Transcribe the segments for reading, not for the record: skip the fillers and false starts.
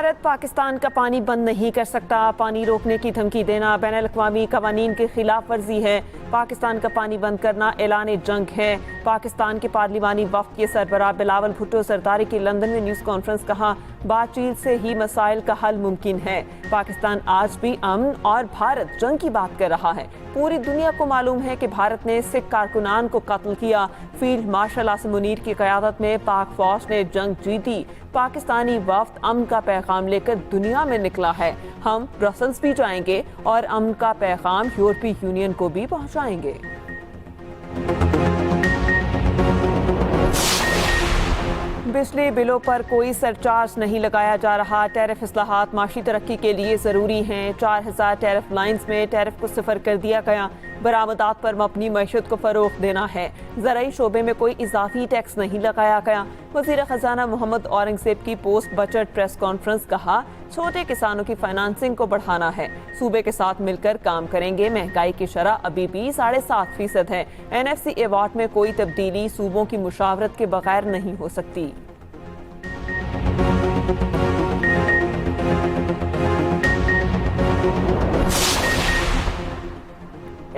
भारत पाकिस्तान का पानी बंद नहीं कर सकता। पानी रोकने की धमकी देना बैनुल-अक़वामी क़वानीन की खिलाफ वर्जी है। पाकिस्तान का पानी बंद करना ऐलान जंग है। पाकिस्तान के पार्लिमानी वफ़द के सरबराह बिलावल भुट्टो सरदारी की लंदन में न्यूज़ कॉन्फ्रेंस कहा, बातचीत से ही मसाइल का हल मुमकिन है। पाकिस्तान आज भी अमन और भारत जंग की बात कर रहा है। पूरी दुनिया को मालूम है कि भारत ने सिख कारकुनान को कत्ल किया। फील्ड मार्शल आसिम मुनीर की क़यादत में पाक फौज ने जंग जीती। पाकिस्तानी वफ़द अमन का पैगाम लेकर दुनिया में निकला है। हम ब्रसल्स भी जाएंगे और अमन का पैगाम यूरोपीय यूनियन को भी पहुंचाएंगे। बिजली बिलों पर कोई सरचार्ज नहीं लगाया जा रहा। टैरिफ इस्लाहात माशी तरक्की के लिए ज़रूरी हैं। 4000 टैरिफ लाइन्स में टैरिफ को सिफर कर दिया गया। बरामदात पर मबनी मैशत को फ़रोग़ देना है। ज़राई शोबे में कोई इजाफी टैक्स नहीं लगाया गया। वज़ीर ख़जाना मोहम्मद औरंगज़ेब की पोस्ट बजट प्रेस कॉन्फ्रेंस कहा, छोटे किसानों की फाइनेंसिंग को बढ़ाना है। सूबे के साथ मिलकर काम करेंगे। महंगाई की शरह अभी भी 7.5% है। NFC अवार्ड में कोई तब्दीली सूबों की मुशावरत के बगैर नहीं हो सकती।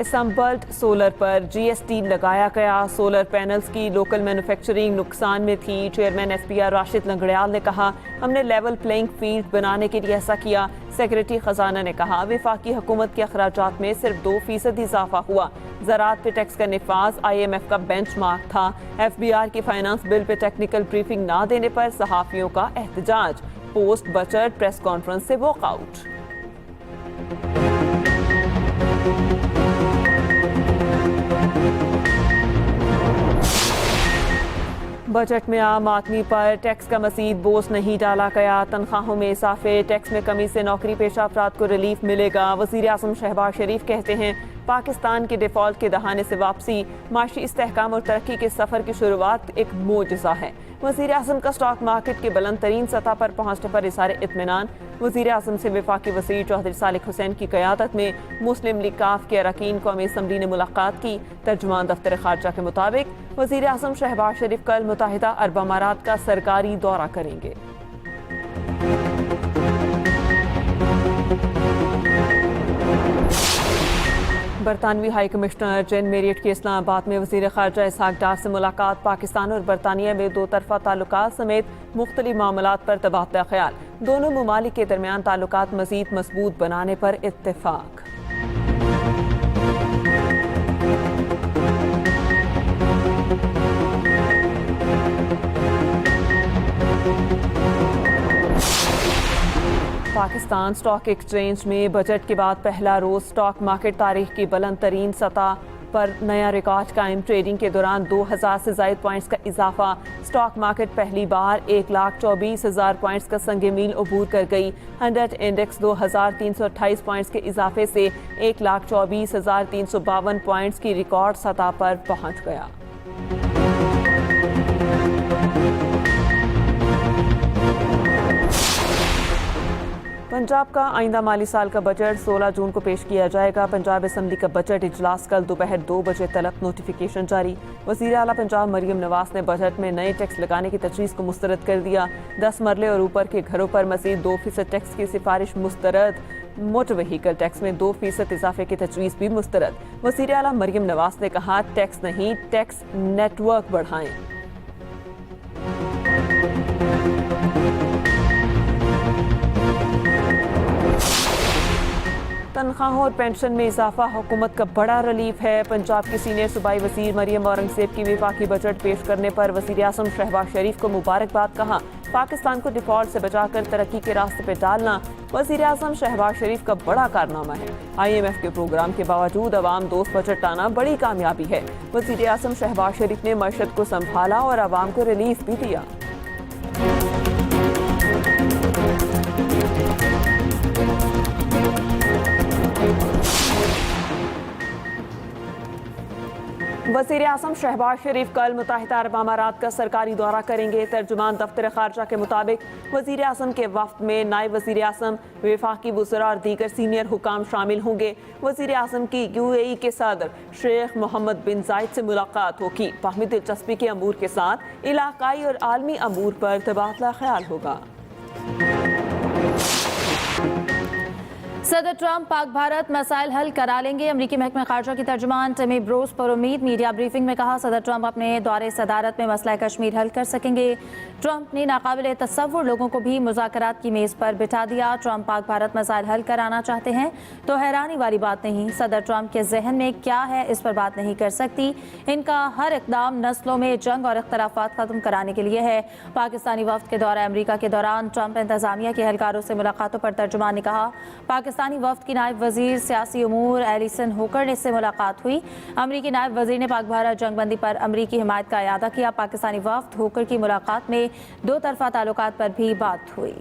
असम्बल्ड सोलर पर GST लगाया गया। सोलर पैनल्स की लोकल मैन्युफैक्चरिंग नुकसान में थी। चेयरमैन FPR राशिद लंगड़ियाल ने कहा, हमने लेवल प्लेइंग फील्ड बनाने के लिए ऐसा किया। सेक्रेटरी खजाना ने कहा, वफाकी हुकूमत के अखराजात में सिर्फ 2% इजाफा हुआ। ज़राअत पे टैक्स का निफाज IMF का बेंचमार्क था। FBR की finance bill pay technical briefing ना देने पर सहाफ़ियों का एहतजाज। पोस्ट बजट प्रेस कॉन्फ्रेंस से वॉकआउट। बजट में आम आदमी पर टैक्स का मज़ीद बोझ नहीं डाला गया। तनख्वाहों में इजाफे, टैक्स में कमी से नौकरी पेशा अफराद को रिलीफ मिलेगा। वज़ीर आज़म शहबाज शरीफ कहते हैं, पाकिस्तान के डिफ़ॉल्ट के दहाने से वापसी माशी इस्तेहकाम और तरक्की के सफ़र की शुरुआत एक मोजज़ा है। वज़ीर आज़म का स्टॉक मार्केट के बुलंद तरीन सतह पर पहुँचने पर इज़हार इत्मीनान। वज़ीर आज़म से वफाकी वज़ीर चौधरी सालिक हुसैन की क़यादत में मुस्लिम लीग काफ के अरकान कौमी असम्बली ने मुलाकात की। तर्जुमान दफ्तर ख़ारजा के मुताबिक वज़ीर आज़म शहबाज शरीफ कल मुत्तहिदा अरब अमारात का सरकारी दौरा करेंगे। बरतानवी हाई कमिश्नर जेन मेरियट की इस्लामाबाद में वज़ीर ख़ारजा इसहाक डार से मुलाकात। पाकिस्तान और बरतानिया में दो तरफ़ा ताल्लुकात समेत मुख्तलिफ मामलात पर तबादला ख्याल। दोनों ममालिक के दरमियान ताल्लुकात मज़ीद मजबूत बनाने पर इत्तेफाक। पाकिस्तान स्टॉक एक्सचेंज में बजट के बाद पहला रोज़ स्टॉक मार्केट तारीख की बुलंद तरीन सतह पर नया रिकॉर्ड कायम। ट्रेडिंग के दौरान 2000 से ज़ायद पॉइंट्स का इजाफा। स्टॉक मार्केट पहली बार 1,24,000 पॉइंट्स का संगे मील अबूर कर गई। 100 इंडेक्स 2328 पॉइंट्स के इजाफे से 1,24,352 पॉइंट्स की रिकॉर्ड सतह पर पहुंच गया। पंजाब का आइंदा माली साल का बजट 16 जून को पेश किया जाएगा। पंजाब असम्बली का बजट इजलास कल दोपहर 2 बजे तलब। नोटिफिकेशन जारी। वज़ीर आला पंजाब मरियम नवाज ने बजट में नए टैक्स लगाने की तजवीज़ को मुस्तरद कर दिया। 10 मरले और ऊपर के घरों पर मज़ीद 2% टैक्स की सिफारिश मुस्तरद। मोटर व्हीकल टैक्स में 2% इजाफे की तजवीज़ भी मुस्तरद। वज़ीर आला मरियम नवाज ने कहा, टैक्स नहीं, टैक्स नेटवर्क बढ़ाएं। तनख्वाहों और पेंशन में इजाफा हुकूमत का बड़ा रिलीफ है। पंजाब की सीनियर सूबाई वज़ीर मरियम औरंगज़ेब की वफाकी बजट पेश करने पर वज़ीर आज़म शहबाज शरीफ को मुबारकबाद। कहा, पाकिस्तान को डिफॉल्ट से बचाकर तरक्की के रास्ते पर डालना वज़ीर आज़म शहबाज शरीफ का बड़ा कारनामा है। IMF के प्रोग्राम के बावजूद अवाम दोस्त बजट लाना बड़ी कामयाबी है। वज़ीर आज़म शहबाज शरीफ ने मईशत को संभाला और अवाम को रिलीफ भी दिया। वज़ीर आज़म शहबाज शरीफ कल मुत्तहिदा अरब अमारात का सरकारी दौरा करेंगे। तर्जुमान दफ्तर ख़ारजा के मुताबिक वज़ीर आज़म के वफ़द में नायब वज़ीर आज़म, वफाकी वज़रा और दीगर सीनियर हुकाम शामिल होंगे। वज़ीर आज़म की UAE के सदर शेख मोहम्मद बिन जायद से मुलाकात होगी। बाहमी दिलचस्पी के अमूर के साथ इलाकाई और आलमी अमूर पर तबादला ख्याल होगा। सदर ट्रंप पाक भारत मसाइल हल करा लेंगे। अमरीकी महकमा खारजा की तर्जुमान टिमी ब्रूस पर उम्मीद। मीडिया ब्रीफिंग में कहा, सदर ट्रंप अपने दौरे सदारत में मसला कश्मीर हल कर सकेंगे। ट्रंप ने नाकाबिले तसव्वुर लोगों को भी मुज़ाकरात की मेज़ पर बिठा दिया। ट्रंप पाक भारत मसाइल हल कराना चाहते हैं तो हैरानी वाली बात नहीं। सदर ट्रंप के जहन में क्या है इस पर बात नहीं कर सकती। इनका हर इक़दाम नस्लों में जंग और इख्तलाफात खत्म कराने के लिए है। पाकिस्तानी वफ्द के दौरे अमरीका के दौरान ट्रंप इंतजामिया के एहलकारों से मुलाकातों पर तर्जुमान ने कहा, पाकिस्तानी वफ्द की नायब वजीर सियासी उमूर एलिसन होकर ने इससे मुलाकात हुई। अमरीकी नायब वजीर ने पाक भारत जंगबंदी पर अमरीकी हिमायत का इयादा किया। पाकिस्तानी वफ्द होकर की मुलाकात में दो तरफा ताल्लुकात पर भी बात हुई।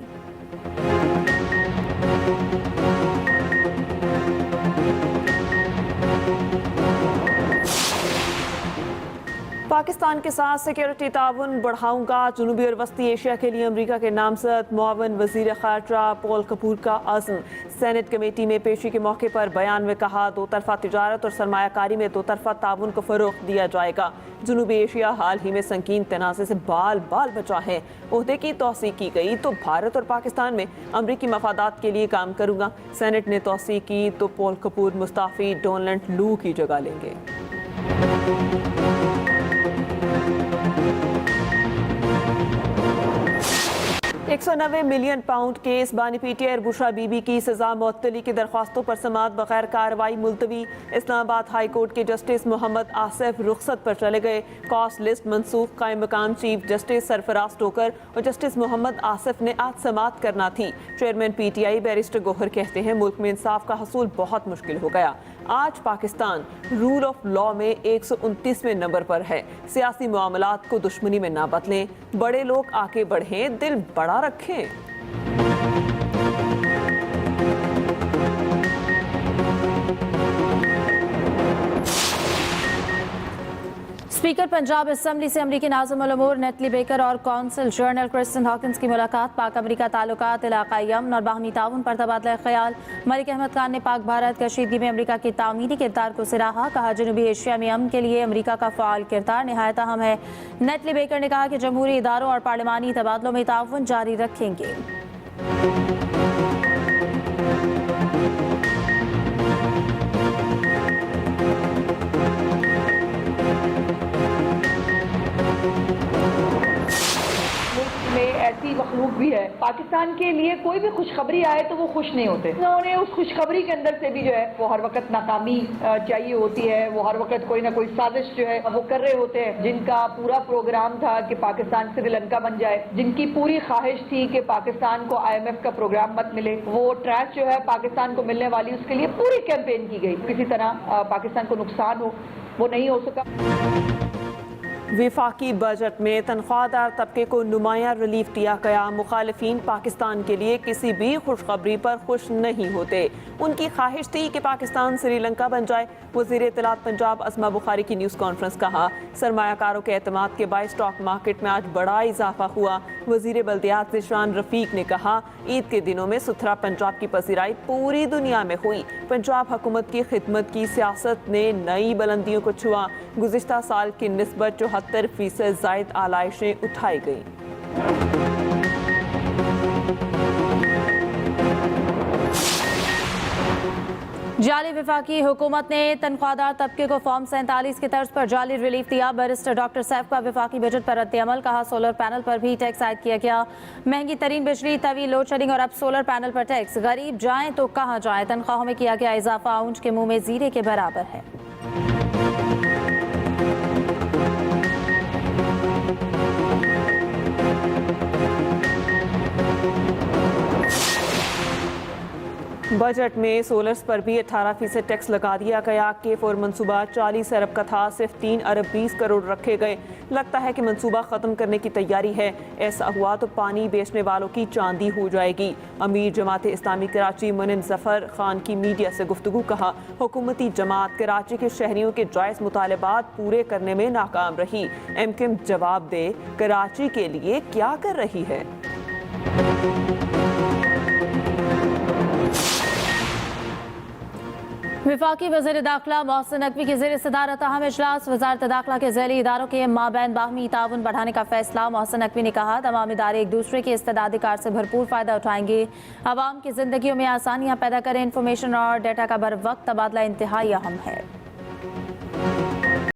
पाकिस्तान के साथ सिक्योरिटी ताउन बढ़ाऊंगा। जनूबी और वस्ती एशिया के लिए अमरीका के नामजद मुआवन वजीर खारजा पॉल कपूर का अज़्म। सेनेट कमेटी में पेशी के मौके पर बयान में कहा, दो तरफा तिजारत और सरमायाकारी में दो तरफा ताउन को फ़रोग़ दिया जाएगा। जनूबी एशिया हाल ही में संगीन तनाज़े से बाल बाल बचा है। ओहदे की तौसीक की गई तो भारत और पाकिस्तान में अमरीकी मफादात के लिए काम करूंगा। सेनेट ने तौसीक की तो पॉल कपूर मुस्ताफ़ी डोनाल्ड लू की जगह लेंगे। 190 मिलियन पाउंड केस बानी पीटीआई बुशरा बीबी की सजा मुअत्तली की दरख्वास्तों पर समाअत बगैर कार्रवाई मुलतवी। इस्लामाबाद हाई कोर्ट के जस्टिस मोहम्मद आसिफ रुखसत पर चले गए। कॉस्ट लिस्ट मनसूख। कायम मकाम चीफ जस्टिस सरफराज टोकर और जस्टिस मोहम्मद आसिफ ने आज समाअत करना थी। चेयरमैन पीटीआई बैरिस्टर गोहर कहते हैं, मुल्क में इंसाफ का हसूल बहुत मुश्किल हो गया। आज पाकिस्तान रूल ऑफ लॉ में 129वें नंबर पर है। सियासी मामलात को दुश्मनी में ना बदलें। बड़े लोग आगे बढ़ें, दिल बड़ा रखें। स्पीकर पंजाब असम्बली से अमरीकी नाज़िम उल उमूर नेटली बेकर और कौंसल जनरल क्रिस्टन हॉकिंस की मुलाकात। पाक अमरीका ताल्लुकात, इलाकाई अमन और बाहमी ताउन पर तबादला ख्याल। मलिक अहमद खान ने पाक भारत कशीदगी में अमरीका के तामीरी किरदार को सराहा। कहा, जनूबी एशिया में अमन के लिए अमरीका का फ़ाल किरदार नहायत अहम है। नेटली बेकर ने कहा कि जमहूरी इदारों और पार्लिमानी तबादलों में ताउन जारी रखेंगे। ऐसी मखलूक भी है, पाकिस्तान के लिए कोई भी खुशखबरी आए तो वो खुश नहीं होते। उन्हें उस खुशखबरी के अंदर से भी जो है वो हर वक्त नाकामी चाहिए होती है। वो हर वक्त कोई ना कोई साजिश जो है वो कर रहे होते हैं। जिनका पूरा प्रोग्राम था कि पाकिस्तान श्रीलंका बन जाए, जिनकी पूरी ख्वाहिश थी कि पाकिस्तान को IMF का प्रोग्राम मत मिले, वो ट्रैक जो है पाकिस्तान को मिलने वाली उसके लिए पूरी कैंपेन की गई। किसी तरह पाकिस्तान को नुकसान हो, वो नहीं हो सका। विफाकी बजट में तनख्वाहदार तबके को नुमायां रिलीफ दिया गया। मुखालिफिन पाकिस्तान के लिए किसी भी खुशखबरी पर खुश नहीं होते। उनकी ख्वाहिश थी कि पाकिस्तान श्रीलंका बन जाए। वज़ीर इत्तलात पंजाब असमा बुखारी की न्यूज़ कॉन्फ्रेंस। कहा, सरमायाकारों के एतमाद के बायस स्टॉक मार्केट में आज बड़ा इजाफा हुआ। वज़ीर बल्दियात ज़िशान रफ़ीक ने कहा, ईद के दिनों में सुथरा पंजाब की पसीराई पूरी दुनिया में हुई। पंजाब हुकूमत की खिदमत की सियासत ने नई बुलंदियों को छुआ। गुज़िश्ता साल की निस्बत 74% ज़ायद आलाइशें उठाई गई। जाली विफाकी हुकूमत ने तनख्वाहदार तबके को फॉर्म 47 की तर्ज पर जाली रिलीफ दिया। बैरिस्टर डॉक्टर सैफ का विफाकी बजट पर रद्द-ए-अमल। कहा, सोलर पैनल पर भी टैक्स आयद किया गया। महंगी तरीन बिजली, तवील लोड शेडिंग और अब सोलर पैनल पर टैक्स। गरीब जाएं तो कहाँ जाएं। तनख्वाहों में किया गया इजाफा ऊंट के मुंह में जीरे के बराबर है। बजट में सोलर्स पर भी 18% टैक्स लगा दिया गया। K4 मनसूबा 40 अरब का था, सिर्फ 3 अरब 20 करोड़ रखे गए। लगता है कि मनसूबा ख़त्म करने की तैयारी है। ऐसा हुआ तो पानी बेचने वालों की चांदी हो जाएगी। अमीर जमात इस्लामी कराची मुनिन जफर खान की मीडिया से गुफ्तगू। कहा, हुकूमती जमात कराची के शहरियों के जायज़ मुतालबात पूरे करने में नाकाम रही। MKM जवाब दे, कराची के लिए क्या कर रही है। वफाकी वज़ीर दाखिला मोहसिन नकवी की ज़ेर सदारत अहम इजलास। वजारत दाखिला के ज़ैली इदारों के माबैन बाहमी ताउन बढ़ाने का फैसला। मोहसिन नकवी ने कहा तमाम इदारे एक दूसरे के इस्तेदादी कार से भरपूर फ़ायदा उठाएंगे। आवाम की ज़िंदगियों में आसानियाँ पैदा करें। इंफॉर्मेशन और डेटा का बर वक्त तबादला इंतहाई अहम है।